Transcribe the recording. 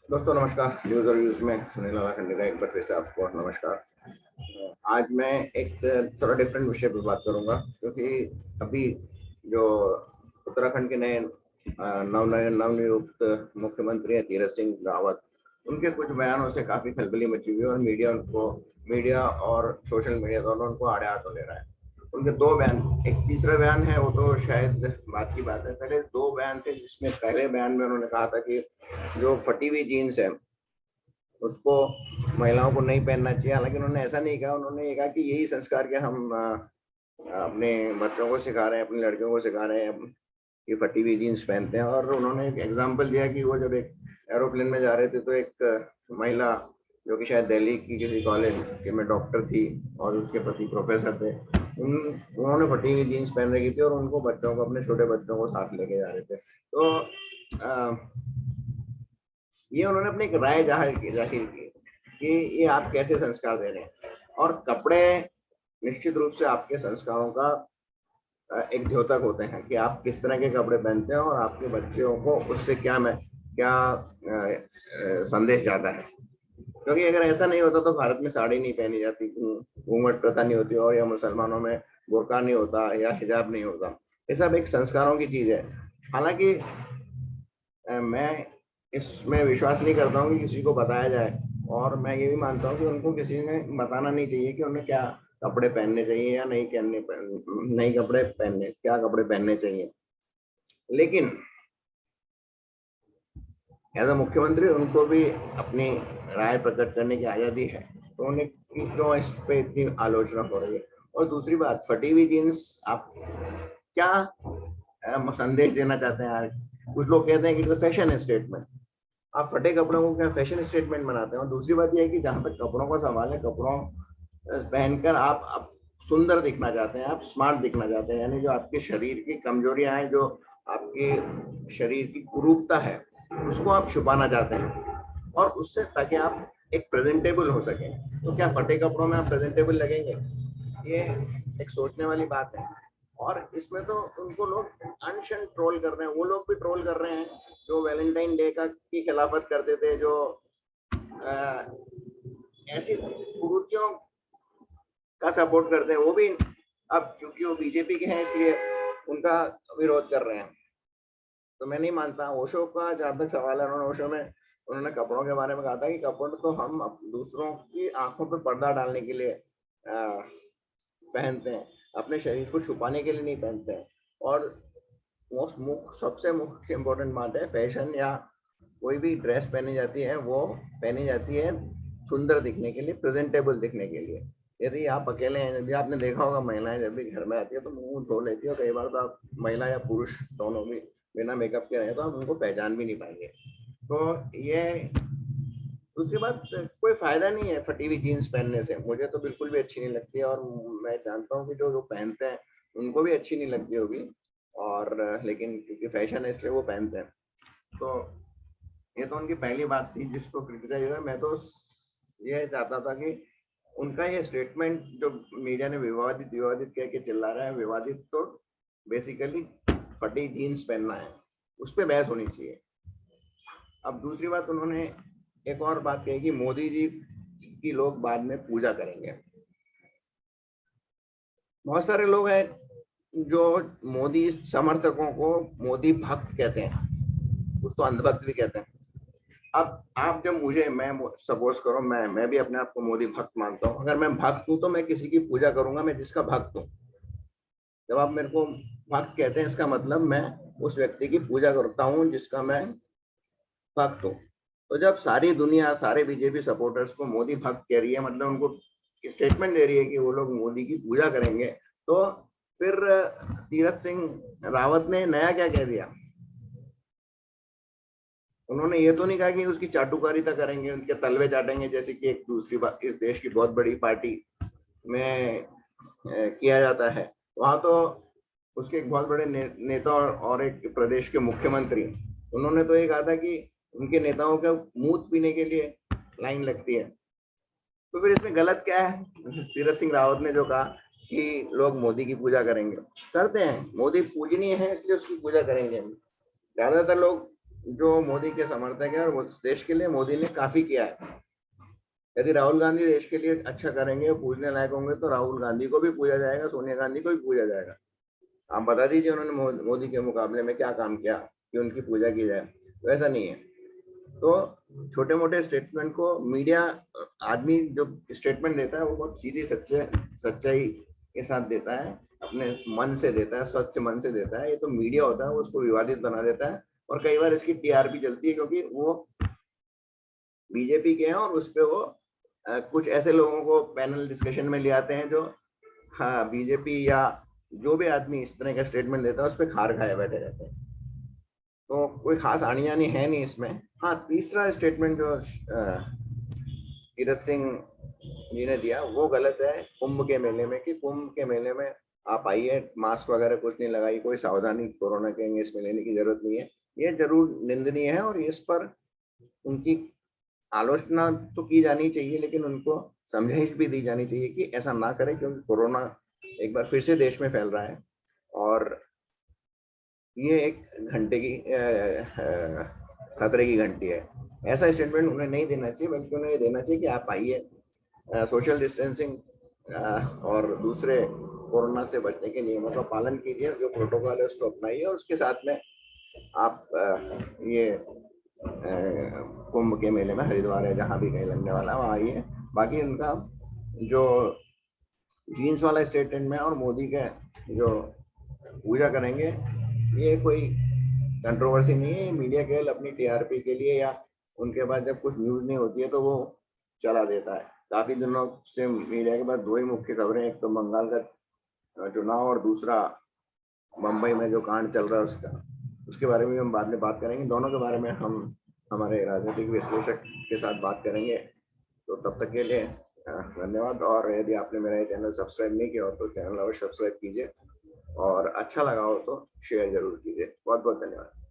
दोस्तों नमस्कार। न्यूज़ और व्यूज़ में सुनील लाखंडे का एक बार फिर से आपको नमस्कार। आज मैं एक थोड़ा डिफरेंट विषय पर बात करूंगा, क्योंकि अभी जो उत्तराखंड के नए नवनियुक्त मुख्यमंत्री हैं तीरथ सिंह रावत, उनके कुछ बयानों से काफ़ी खलबली मची हुई है और मीडिया और सोशल मीडिया दोनों उनको आड़े हाथों ले रहा है। उनके दो बयान, एक तीसरा बयान है वो तो शायद बात की बात है। पहले दो बयान थे, जिसमें पहले बयान में उन्होंने कहा था कि जो फटी हुई जीन्स है उसको महिलाओं को नहीं पहनना चाहिए। हालांकि उन्होंने ऐसा नहीं कहा, उन्होंने ये कहा कि यही संस्कार के हम अपने बच्चों को सिखा रहे हैं, अपनी लड़कियों को सिखा रहे हैं कि फटी हुई जीन्स पहनते हैं। और उन्होंने एक एग्जाम्पल दिया कि वो जब एक एरोप्लेन में जा रहे थे तो एक महिला जो कि शायद दिल्ली की किसी कॉलेज के में डॉक्टर थी और उसके पति प्रोफेसर थे, उन्होंने फटी हुई जीन्स पहन रखी थी और उनको बच्चों को, अपने छोटे बच्चों को साथ लेके जा रहे थे। तो ये उन्होंने अपनी एक राय जाहिर की कि ये आप कैसे संस्कार दे रहे हैं। और कपड़े निश्चित रूप से आपके संस्कारों का एक द्योतक होते हैं कि आप किस तरह के कपड़े पहनते हैं और आपके बच्चों को उससे क्या संदेश जाता है। क्योंकि अगर ऐसा नहीं होता तो भारत में साड़ी नहीं पहनी जाती, घूंघट प्रथा नहीं होती, और या मुसलमानों में बुर्का नहीं होता या हिजाब नहीं होता। ये सब एक संस्कारों की चीज है। हालांकि मैं इसमें विश्वास नहीं करता हूँ कि किसी को बताया जाए, और मैं ये भी मानता हूँ कि उनको किसी ने बताना नहीं चाहिए कि उन्हें क्या कपड़े पहनने चाहिए या नहीं कपड़े पहनने, क्या कपड़े पहनने चाहिए। लेकिन एज अ मुख्यमंत्री उनको भी अपनी राय प्रकट करने की आज़ादी है, तो उन्हें क्यों इस पे इतनी आलोचना हो रही है। और दूसरी बात, फटी हुई जीन्स आप क्या संदेश देना चाहते हैं आज? कुछ लोग कहते हैं कि इट्स फैशन स्टेटमेंट। आप फटे कपड़ों को क्या फैशन स्टेटमेंट बनाते हैं? और दूसरी बात यह है कि जहां तक कपड़ों का सवाल है, कपड़ों पहनकर आप सुंदर दिखना चाहते हैं, आप स्मार्ट दिखना चाहते हैं, यानी जो आपके शरीर की कमजोरियां हैं, जो आपके शरीर की कुरूपता है, उसको आप छुपाना चाहते हैं, और उससे ताकि आप एक प्रेजेंटेबल हो सके। तो क्या फटे कपड़ों में आप प्रेजेंटेबल लगेंगे? ये एक सोचने वाली बात है। और इसमें तो उनको लोग अनशन ट्रोल कर रहे हैं, वो लोग भी ट्रोल कर रहे हैं जो वैलेंटाइन डे का की खिलाफत करते थे, जो ऐसी कुरीतियों का सपोर्ट करते हैं, वो भी अब चूंकि वो बीजेपी के हैं इसलिए उनका विरोध कर रहे हैं। तो मैं नहीं मानता। ओशो का जहां तक सवाल है, उन्होंने कपड़ों के बारे में कहा था कि कपड़ तो हम दूसरों की आंखों पर पर्दा डालने के लिए पहनते हैं, अपने शरीर को छुपाने के लिए नहीं पहनते हैं। और सबसे मुख्य इम्पोर्टेंट बात है, फैशन या कोई भी ड्रेस पहनी जाती है वो पहनी जाती है सुंदर दिखने के लिए, प्रेजेंटेबल दिखने के लिए। यदि आप अकेले हैं, यदि आपने देखा होगा महिलाएं जब भी घर में आती है तो मुंह धो लेती है, और कई बार तो आप महिला या पुरुष दोनों भी बिना मेकअप के रहे तो आप उनको पहचान भी नहीं पाएंगे। तो ये दूसरी बात, कोई फायदा नहीं है फटी हुई जीन्स पहनने से। मुझे तो बिल्कुल भी अच्छी नहीं लगती, और मैं जानता हूँ कि जो लोग पहनते हैं उनको भी अच्छी नहीं लगती होगी, और लेकिन क्योंकि फैशन है इसलिए वो पहनते हैं। तो ये तो उनकी पहली बात थी जिसको क्रिटिसाइज हुआ। मैं तो ये चाहता था कि उनका ये स्टेटमेंट जो मीडिया ने विवादित विवादित कह के चिल्ला रहा है, विवादित तो बेसिकली फटी जीन्स पहनना है, उस पर बहस होनी चाहिए। अब दूसरी बात, उन्होंने एक और बात कही कि मोदी जी की लोग बाद में पूजा करेंगे। बहुत सारे लोग हैं जो मोदी समर्थकों को मोदी भक्त कहते हैं, कुछ तो अंधभक्त भी कहते हैं। अब आप जब मैं सपोज करो, मैं भी अपने आप को मोदी भक्त मानता हूँ। अगर मैं भक्त हूँ तो मैं किसी की पूजा करूंगा, मैं जिसका भक्त हूँ। जब आप मेरे को भक्त कहते हैं, इसका मतलब मैं उस व्यक्ति की पूजा करता हूँ जिसका मैं भक्त हूँ। तो जब सारी दुनिया, सारे बीजेपी सपोर्टर्स को मोदी भक्त कह रही है, मतलब उनको स्टेटमेंट दे रही है कि वो लोग मोदी की पूजा करेंगे, तो फिर तीरथ सिंह रावत ने नया क्या कह दिया? उन्होंने ये तो नहीं कहा कि उसकी चाटुकारिता करेंगे, उनके तलवे चाटेंगे, जैसे कि एक दूसरी बात इस देश की बहुत बड़ी पार्टी में किया जाता है। वहां तो उसके एक बहुत बड़े नेता और एक प्रदेश के मुख्यमंत्री, उन्होंने तो ये कहा था कि उनके नेताओं के मूत पीने के लिए लाइन लगती है। तो फिर इसमें गलत क्या है? तीरथ सिंह रावत ने जो कहा कि लोग मोदी की पूजा करेंगे, करते हैं, मोदी पूजनीय है इसलिए उसकी पूजा करेंगे। ज्यादातर लोग जो मोदी के समर्थक है और वो देश के लिए मोदी ने काफी किया है। यदि राहुल गांधी देश के लिए अच्छा करेंगे, पूजने लायक होंगे, तो राहुल गांधी को भी पूजा जाएगा, सोनिया गांधी को भी पूजा जाएगा। आप बता दीजिए उन्होंने मोदी के मुकाबले में क्या काम किया कि उनकी पूजा की जाए। तो ऐसा नहीं है। तो छोटे मोटे स्टेटमेंट को मीडिया, आदमी जो स्टेटमेंट देता है वो बहुत सीधी सच्चाई के साथ देता है, अपने मन से देता है, स्वच्छ मन से देता है। ये तो मीडिया होता है, वो उसको विवादित बना देता है और कई बार इसकी टीआरपी चलती है, क्योंकि वो बीजेपी के हैं और उस पर वो कुछ ऐसे लोगों को पैनल डिस्कशन में ले आते हैं जो, हाँ, बीजेपी या जो भी आदमी इस तरह का स्टेटमेंट देता है उस पर खार खाए बैठे रहते हैं। तो कोई खास आनी आनी है नहीं इसमें। हाँ, तीसरा स्टेटमेंट जो तीरथ सिंह जी ने दिया वो गलत है कुंभ के मेले में, कि कुंभ के मेले में आप आइए, मास्क वगैरह कुछ नहीं लगाई, कोई सावधानी कोरोना के इसमें लेने की जरूरत नहीं है। ये जरूर निंदनीय है और इस पर उनकी आलोचना तो की जानी चाहिए, लेकिन उनको समझाइश भी दी जानी चाहिए कि ऐसा ना करें, क्योंकि कोरोना एक बार फिर से देश में फैल रहा है और ये एक घंटे की खतरे की घंटी है। ऐसा स्टेटमेंट उन्हें नहीं देना चाहिए, बल्कि उन्हें ये देना चाहिए कि आप आइए, सोशल डिस्टेंसिंग और दूसरे कोरोना से बचने के नियमों का पालन कीजिए, जो प्रोटोकॉल है उसको अपनाइए और उसके साथ में आप ये कुंभ के मेले में, हरिद्वार है जहाँ भी कहीं लगने वाला है वहाँ आइए। बाकी उनका जो जीन्स वाला स्टेटमेंट में और मोदी के जो पूजा करेंगे, ये कोई कंट्रोवर्सी नहीं है। मीडिया केवल अपनी टीआरपी के लिए या उनके बाद जब कुछ न्यूज नहीं होती है तो वो चला देता है। काफी दिनों से मीडिया के पास दो ही मुख्य खबरें, एक तो बंगाल का चुनाव और दूसरा मुंबई में जो कांड चल रहा है उसका, उसके बारे में हम बाद में बात करेंगे। दोनों के बारे में हम हमारे राजनीतिक विश्लेषक के साथ बात करेंगे। तो तब तक के लिए धन्यवाद। और यदि आपने मेरा ये चैनल सब्सक्राइब नहीं किया हो तो चैनल अवश्य सब्सक्राइब कीजिए और अच्छा लगा हो तो शेयर जरूर कीजिए। बहुत बहुत धन्यवाद।